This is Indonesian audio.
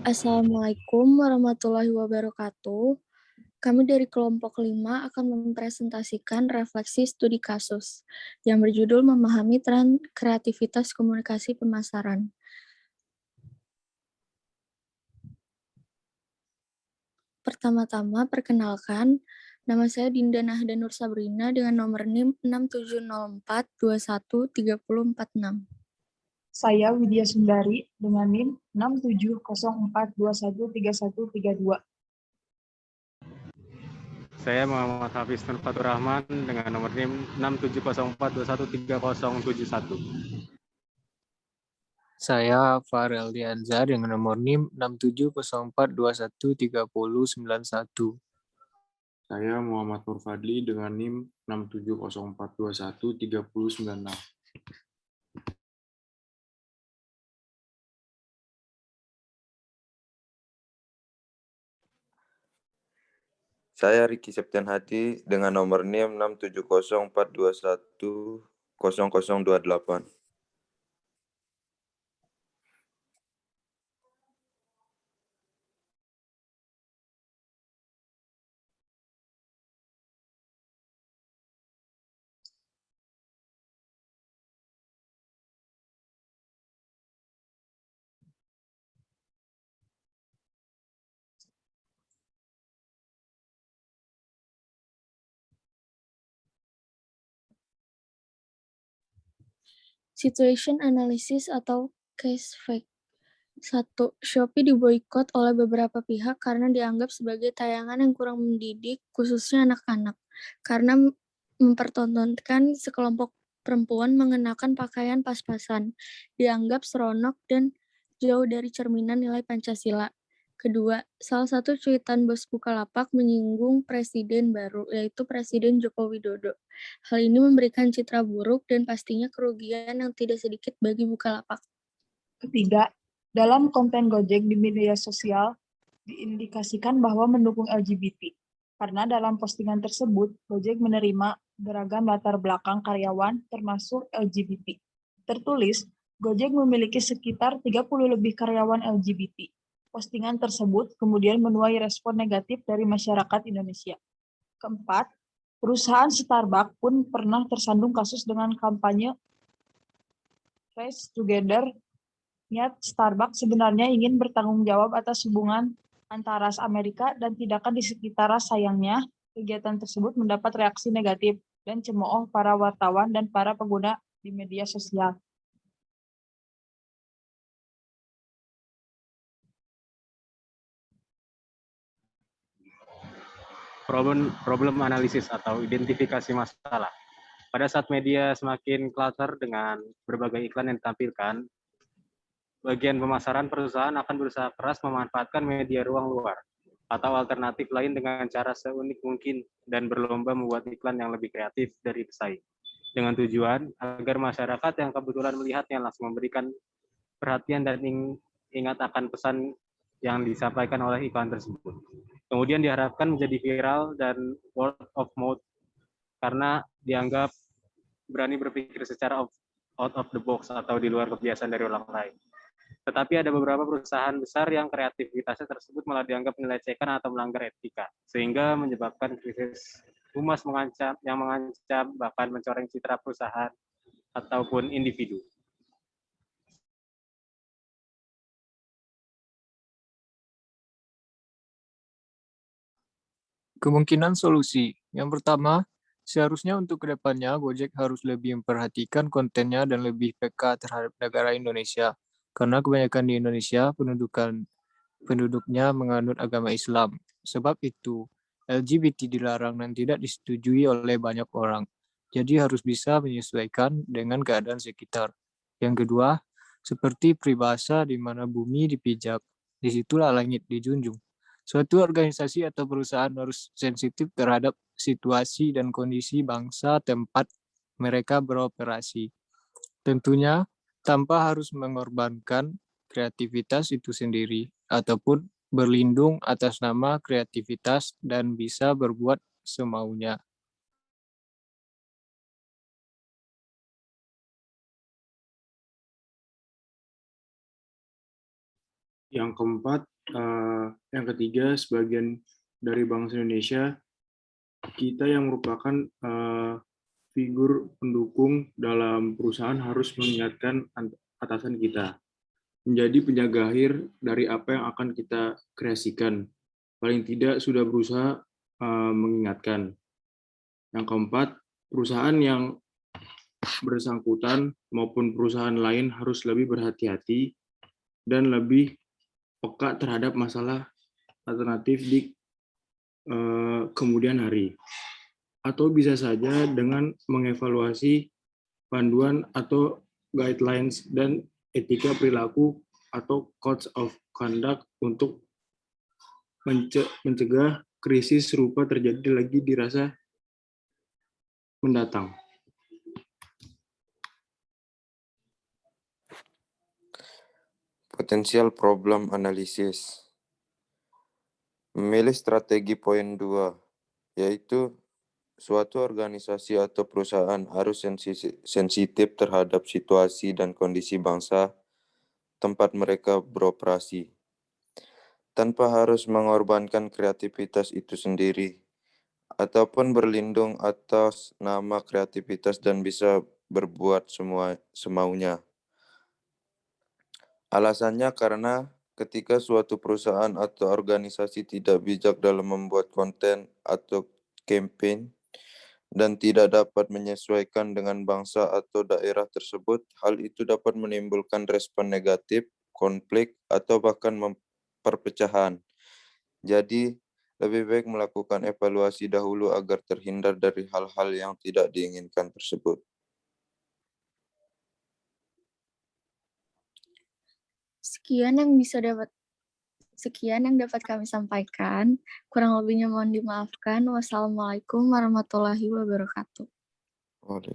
Assalamualaikum warahmatullahi wabarakatuh. Kami dari kelompok 5 akan mempresentasikan refleksi studi kasus yang berjudul Memahami Tren Kreativitas Komunikasi Pemasaran. Pertama-tama, perkenalkan, nama saya Dinda Nahda Nur Sabrina dengan nomor NIM 6704213046. Saya Widya Sundari dengan NIM 6704213132. Saya Muhammad Hafiz Nur Fatur Rahman dengan nomor NIM 6704213071. Saya Farel Dianza dengan nomor NIM 6704213091. Saya Muhammad Nur Fadli dengan NIM 6704213096. Saya Riki Septian Hadi dengan nomor NIM 6704210028. Situation analysis atau case fact. 1. Shopee diboikot oleh beberapa pihak karena dianggap sebagai tayangan yang kurang mendidik, khususnya anak-anak, karena mempertontonkan sekelompok perempuan mengenakan pakaian pas-pasan, dianggap seronok dan jauh dari cerminan nilai Pancasila. Kedua, salah satu cuitan bos Bukalapak menyinggung presiden baru, yaitu Presiden Joko Widodo. Hal ini memberikan citra buruk dan pastinya kerugian yang tidak sedikit bagi Bukalapak. Ketiga, dalam konten Gojek di media sosial diindikasikan bahwa mendukung LGBT. Karena dalam postingan tersebut, Gojek menerima beragam latar belakang karyawan termasuk LGBT. Tertulis, Gojek memiliki sekitar 30 lebih karyawan LGBT. Postingan tersebut kemudian menuai respon negatif dari masyarakat Indonesia. Keempat, perusahaan Starbucks pun pernah tersandung kasus dengan kampanye Race Together. Niat Starbucks sebenarnya ingin bertanggung jawab atas hubungan antara ras Amerika dan tindakan di sekitar ras. Sayangnya, kegiatan tersebut mendapat reaksi negatif dan cemooh para wartawan dan para pengguna di media sosial. Problem analisis atau identifikasi masalah. Pada saat media semakin clutter dengan berbagai iklan yang ditampilkan, bagian pemasaran perusahaan akan berusaha keras memanfaatkan media ruang luar atau alternatif lain dengan cara seunik mungkin dan berlomba membuat iklan yang lebih kreatif dari pesaing. Dengan tujuan agar masyarakat yang kebetulan melihatnya langsung memberikan perhatian dan ingat akan pesan yang disampaikan oleh iklan tersebut. Kemudian diharapkan menjadi viral dan word of mouth karena dianggap berani berpikir secara out of the box atau di luar kebiasaan dari orang lain. Tetapi ada beberapa perusahaan besar yang kreativitasnya tersebut malah dianggap melecehkan atau melanggar etika, sehingga menyebabkan krisis humas yang mengancam bahkan mencoreng citra perusahaan ataupun individu. Kemungkinan solusi. Yang pertama, seharusnya untuk kedepannya Gojek harus lebih memperhatikan kontennya dan lebih peka terhadap negara Indonesia. Karena kebanyakan di Indonesia penduduknya menganut agama Islam. Sebab itu, LGBT dilarang dan tidak disetujui oleh banyak orang. Jadi harus bisa menyesuaikan dengan keadaan sekitar. Yang kedua, seperti peribahasa di mana bumi dipijak, disitulah langit dijunjung. Suatu organisasi atau perusahaan harus sensitif terhadap situasi dan kondisi bangsa tempat mereka beroperasi. Tentunya tanpa harus mengorbankan kreativitas itu sendiri ataupun berlindung atas nama kreativitas dan bisa berbuat semaunya. Yang keempat, yang ketiga, sebagian dari bangsa Indonesia, kita yang merupakan figur pendukung dalam perusahaan harus mengingatkan atasan kita, menjadi penjaga akhir dari apa yang akan kita kreasikan. Paling tidak sudah berusaha mengingatkan. Yang keempat, perusahaan yang bersangkutan maupun perusahaan lain harus lebih berhati-hati dan lebih peka terhadap masalah alternatif di kemudian hari. Atau bisa saja dengan mengevaluasi panduan atau guidelines dan etika perilaku atau codes of conduct untuk mencegah krisis serupa terjadi lagi di masa mendatang. Potensial problem analisis. Memilih strategi poin 2, yaitu suatu organisasi atau perusahaan harus sensitif terhadap situasi dan kondisi bangsa tempat mereka beroperasi, tanpa harus mengorbankan kreativitas itu sendiri, ataupun berlindung atas nama kreativitas dan bisa berbuat semaunya. Alasannya karena ketika suatu perusahaan atau organisasi tidak bijak dalam membuat konten atau campaign dan tidak dapat menyesuaikan dengan bangsa atau daerah tersebut, hal itu dapat menimbulkan respon negatif, konflik, atau bahkan perpecahan. Jadi, lebih baik melakukan evaluasi dahulu agar terhindar dari hal-hal yang tidak diinginkan tersebut. Sekian yang dapat kami sampaikan. Kurang lebihnya mohon dimaafkan. Wassalamualaikum warahmatullahi wabarakatuh.